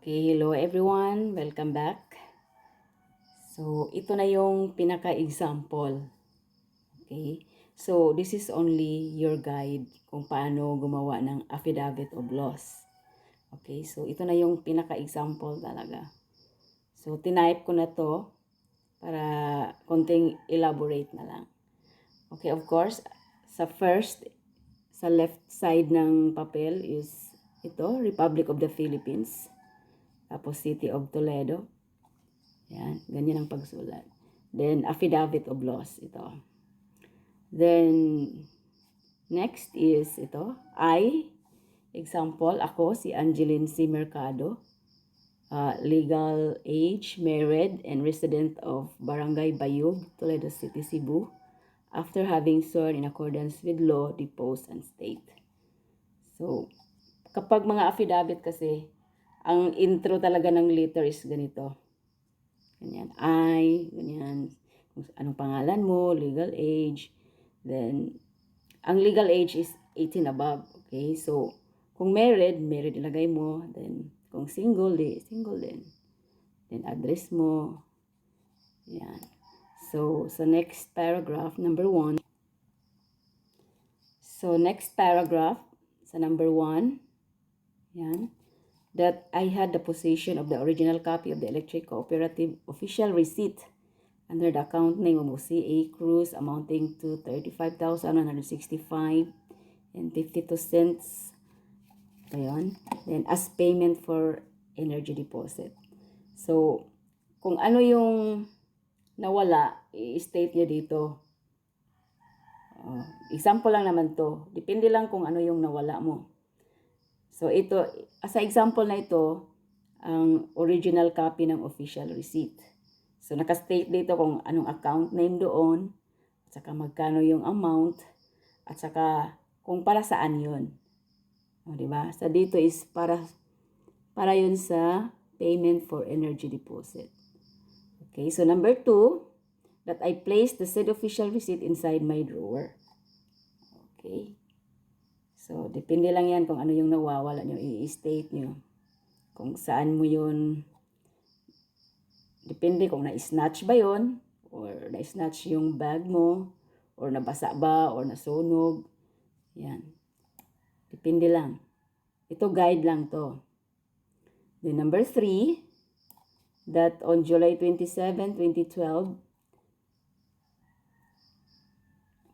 Okay, hello everyone. Welcome back. So, ito na yung pinaka-example. Okay? So, this is only your guide kung paano gumawa ng affidavit of loss. Okay? So, ito na yung pinaka-example talaga. So, tinype ko na to para konting elaborate na lang. Okay, of course, sa left side ng papel is ito, Republic of the Philippines. Tapos City of Toledo. Yan, ganyan ang pagsulat. Then, affidavit of loss, ito. Then, next is ito, example, ako si Angeline C. Mercado, legal age, married, and resident of Barangay Bayug, Toledo City, Cebu, after having sworn in accordance with law, depose and state. So, kapag mga affidavit kasi, ang intro talaga ng letter is ganito. Ganyan, ganyan, kung anong pangalan mo, legal age, then, ang legal age is 18 above, okay? So, kung married ilagay mo, then, kung single din. Then, address mo, yan. So, sa next paragraph, number 1. So, next paragraph, sa number 1, yan, that I had the possession of the original copy of the Electric Cooperative official receipt under the account name of C.A. Cruz amounting to 35,165 and 52 cents. Ayan. Then, as payment for energy deposit. So, kung ano yung nawala, i-state nyo dito. Example lang naman to. Depende lang kung ano yung nawala mo. So, ito, sa example na ito, ang original copy ng official receipt. So, nakastate dito kung anong account name doon, at saka magkano yung amount, at saka kung para saan yun. O, diba? So, dito is para yun sa payment for energy deposit. Okay, so number 2, that I placed the said official receipt inside my drawer. Okay. So, depende lang yan kung ano yung nawawala nyo, i-state nyo. Kung saan mo yun, depende kung na-snatch ba yun, or na-snatch yung bag mo, or nabasa ba, or nasunog. Yan. Depende lang. Ito guide lang to. Then number 3, that on July 27, 2012,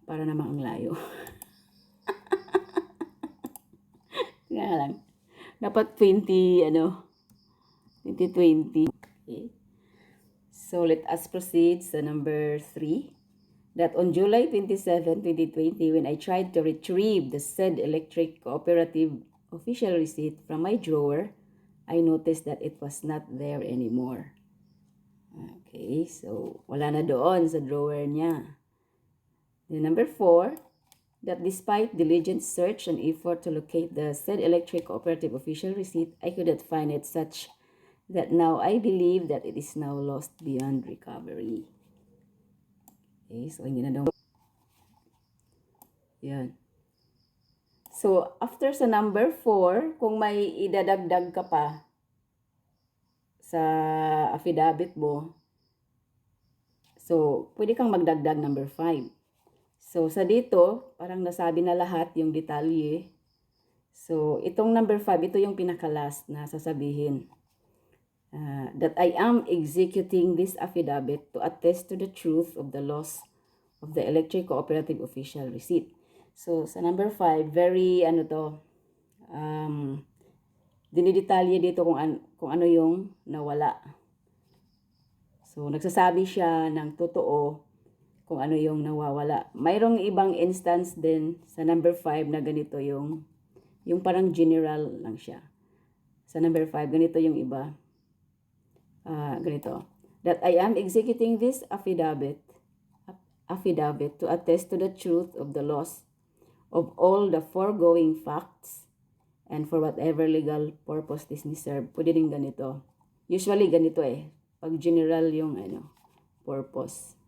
para naman ang layo. Nga lang. Dapat 2020. Okay. So, let us proceed sa number 3. That on July 27, 2020, when I tried to retrieve the said Electric Cooperative official receipt from my drawer, I noticed that it was not there anymore. Okay, so wala na doon sa drawer niya. Then number 4, that despite diligent search and effort to locate the said Electric Cooperative official receipt, I could not find it, such that now I believe that it is now lost beyond recovery. Okay, so hindi na daw. Yan. So, after sa number 4, kung may idadagdag ka pa sa affidavit mo, so, pwede kang magdagdag number 5. So, sa dito, parang nasabi na lahat yung detalye. So, itong number 5, ito yung pinaka-last na sasabihin. That I am executing this affidavit to attest to the truth of the loss of the Electric Cooperative official receipt. So, sa number 5, very, dinidetalye dito kung ano yung nawala. So, nagsasabi siya ng totoo kung ano yung nawawala. Mayroong ibang instance din sa number 5 na ganito yung parang general lang siya. Sa number 5, ganito yung iba. Ganito. That I am executing this affidavit to attest to the truth of the loss of all the foregoing facts and for whatever legal purpose this may serve. Pwede din ganito. Usually ganito pag general yung purpose.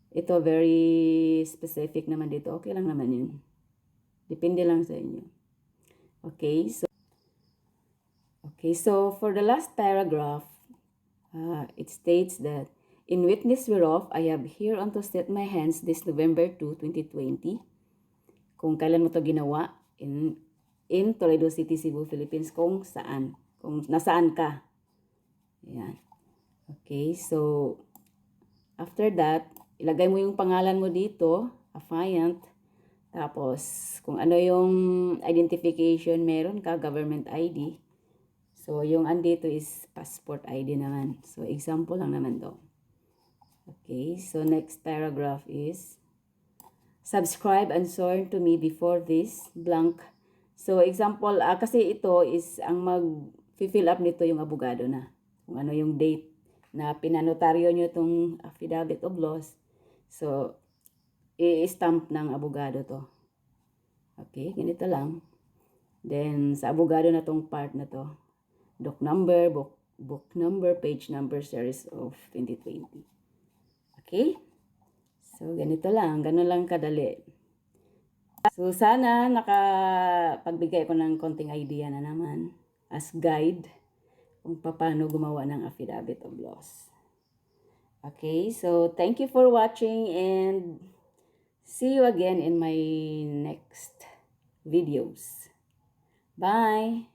Ito very specific naman dito. Okay lang naman yun. Depende lang sa inyo. Okay, so Okay, so for the last paragraph, it states that, in witness whereof, I have hereunto set my hands this November 2, 2020. Kung kailan mo to ginawa, in Toledo City, Cebu, Philippines, kung nasaan ka. Ayan. Okay, so after that, ilagay mo yung pangalan mo dito, affiant. Tapos, kung ano yung identification meron ka, government ID. So, yung andito is passport ID naman. So, example lang naman to. Okay, so next paragraph is, subscribe and sworn to me before this blank. So, example, kasi ito is, ang mag-fill up nito yung abogado na. Kung ano yung date na pinanotaryo nyo itong affidavit of loss. So, i-stamp ng abogado to. Okay, ganito lang. Then, sa abogado na tong part na to, doc number, book number, page number, series of 2020. Okay? So, ganito lang. Ganun lang kadali. So, sana nakapagbigay ko ng konting idea na naman as guide kung paano gumawa ng affidavit of loss. Okay? So, thank you for watching and see you again in my next videos. Bye!